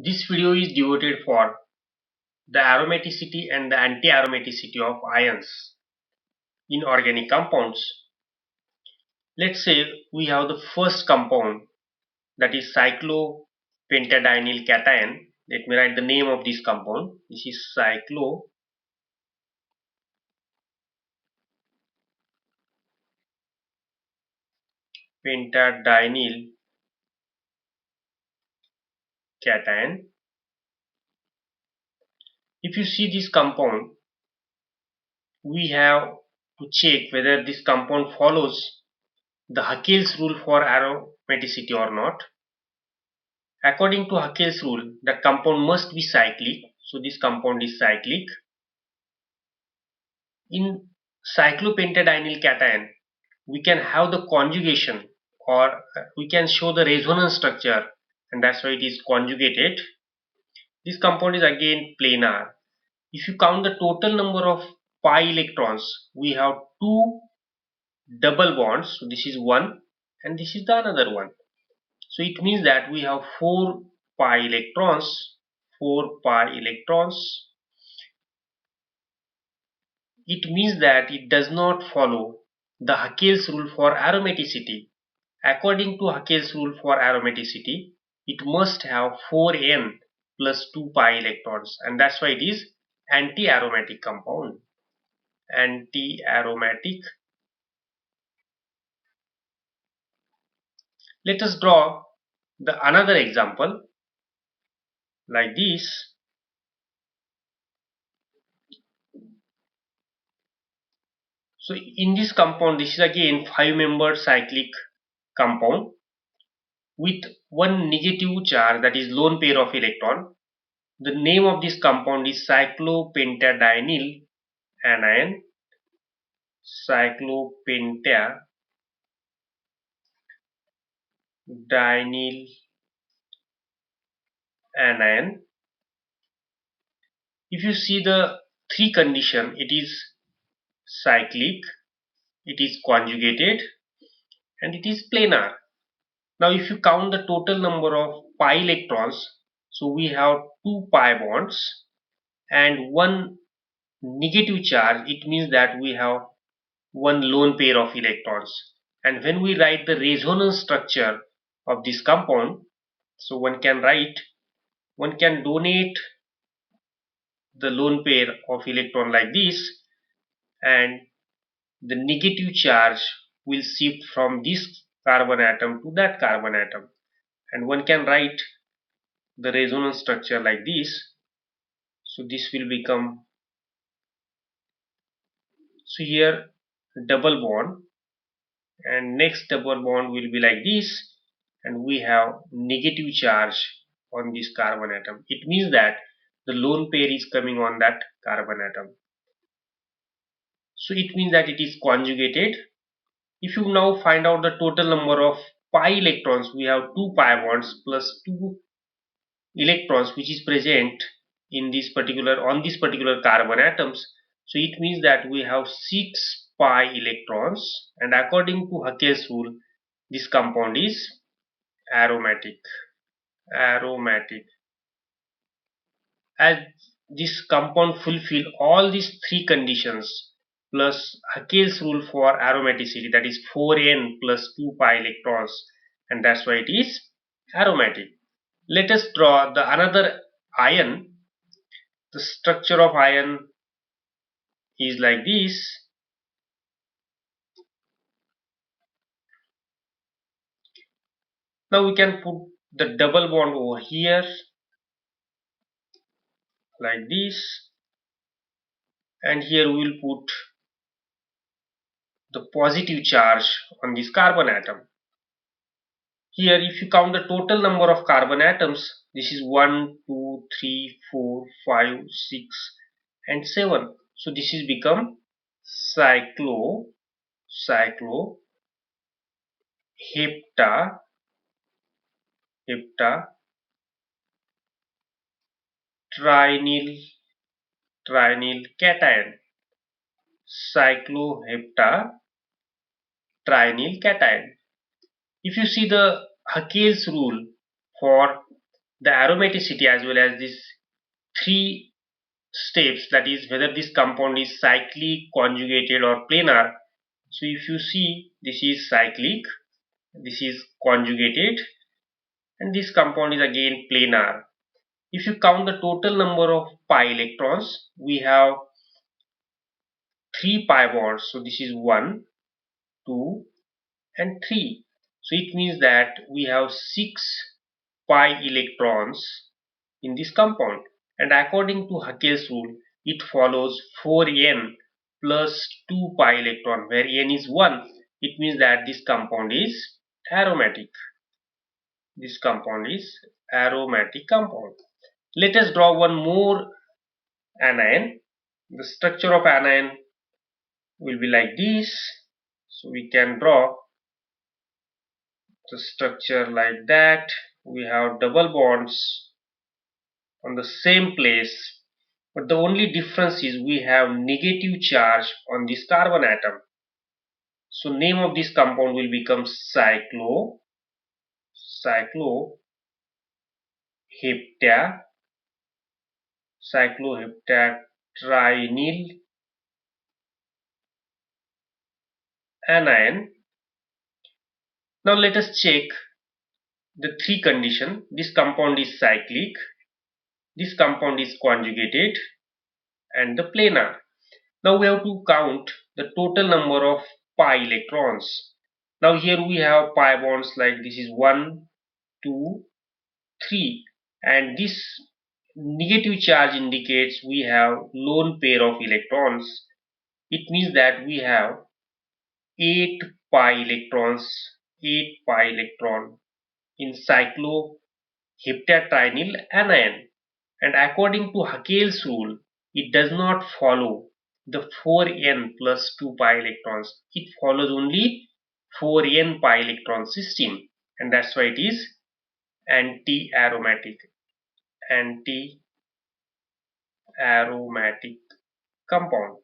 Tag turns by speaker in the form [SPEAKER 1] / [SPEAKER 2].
[SPEAKER 1] This video is devoted for the aromaticity and the anti-aromaticity of ions in organic compounds. Let's say we have the first compound, that is cyclopentadienyl cation. Let me write the name of this compound. This is cyclopentadienyl cation. If you see this compound, we have to check whether this compound follows the Haeckel's rule for aromaticity or not. According to Haeckel's rule, that compound must be cyclic. So this compound is cyclic. In cyclopentadienyl cation, we can have the conjugation, or we can show the resonance structure, and that's why it is conjugated. This compound is again planar. If you count the total number of pi electrons, we have two double bonds. So this is one and this is the another one. So it means that we have 4 pi electrons. It means that it does not follow the Haeckel's rule for aromaticity. According to Haeckel's rule for aromaticity, it must have 4n plus 2 pi electrons, and that's why it is anti-aromatic compound. Anti-aromatic. Let us draw another example like this. So in this compound, this is again 5-membered cyclic compound with one negative charge, that is lone pair of electron. The name of this compound is cyclopentadienyl anion. Cyclopentadienyl anion. If you see the three condition, it is cyclic, it is conjugated, and it is planar. Now if you count the total number of pi electrons, so we have 2 pi bonds and one negative charge. It means that we have one lone pair of electrons. And when we write the resonance structure of this compound, so one can donate the lone pair of electron like this, and the negative charge will shift from this carbon atom to that carbon atom, and one can write the resonance structure like this. So this will become, so here double bond, and next double bond will be like this, and we have negative charge on this carbon atom. It means that the lone pair is coming on that carbon atom. So it means that it is conjugated. If you now find out the total number of pi electrons, we have 2 pi bonds plus 2 electrons which is present in this particular carbon atoms. So it means that we have 6 pi electrons, and according to Haeckel's rule, this compound is aromatic. As this compound fulfill all these three conditions plus Haeckel's rule for aromaticity, that is 4n plus 2 pi electrons, and that's why it is aromatic. Let us draw the another ion. The structure of ion is like this. Now we can put the double bond over here like this, and here we will put the positive charge on this carbon atom. Here if you count the total number of carbon atoms, this is 1, 2, 3, 4, 5, 6 and 7. So this is become cyclohepta trinyl cation. Cyclohepta trinyl cation. If you see the Haeckel's rule for the aromaticity as well as these three steps, that is whether this compound is cyclic, conjugated or planar. So if you see, this is cyclic, this is conjugated, and this compound is again planar. If you count the total number of pi electrons, we have 3 pi bonds. So this is 1, 2 and 3. So it means that we have 6 pi electrons in this compound, and according to Haeckel's rule it follows 4n plus 2 pi electron, where n is 1. It means that this compound is aromatic. This compound is aromatic compound. Let us draw one more anion. The structure of anion will be like this. So we can draw the structure like that. We have double bonds on the same place, but the only difference is we have negative charge on this carbon atom. So name of this compound will become cycloheptatrinyl anion. Now let us check the three conditions. This compound is cyclic, this compound is conjugated, and the planar. Now we have to count the total number of pi electrons. Now here we have pi bonds, like this is 1, 2, 3, and this negative charge indicates we have lone pair of electrons. It means that we have 8 pi electrons, 8 pi electron in cycloheptatrinyl anion. And according to Haeckel's rule, it does not follow the 4n plus 2 pi electrons. It follows only 4n pi electron system, and that's why it is anti-aromatic compound.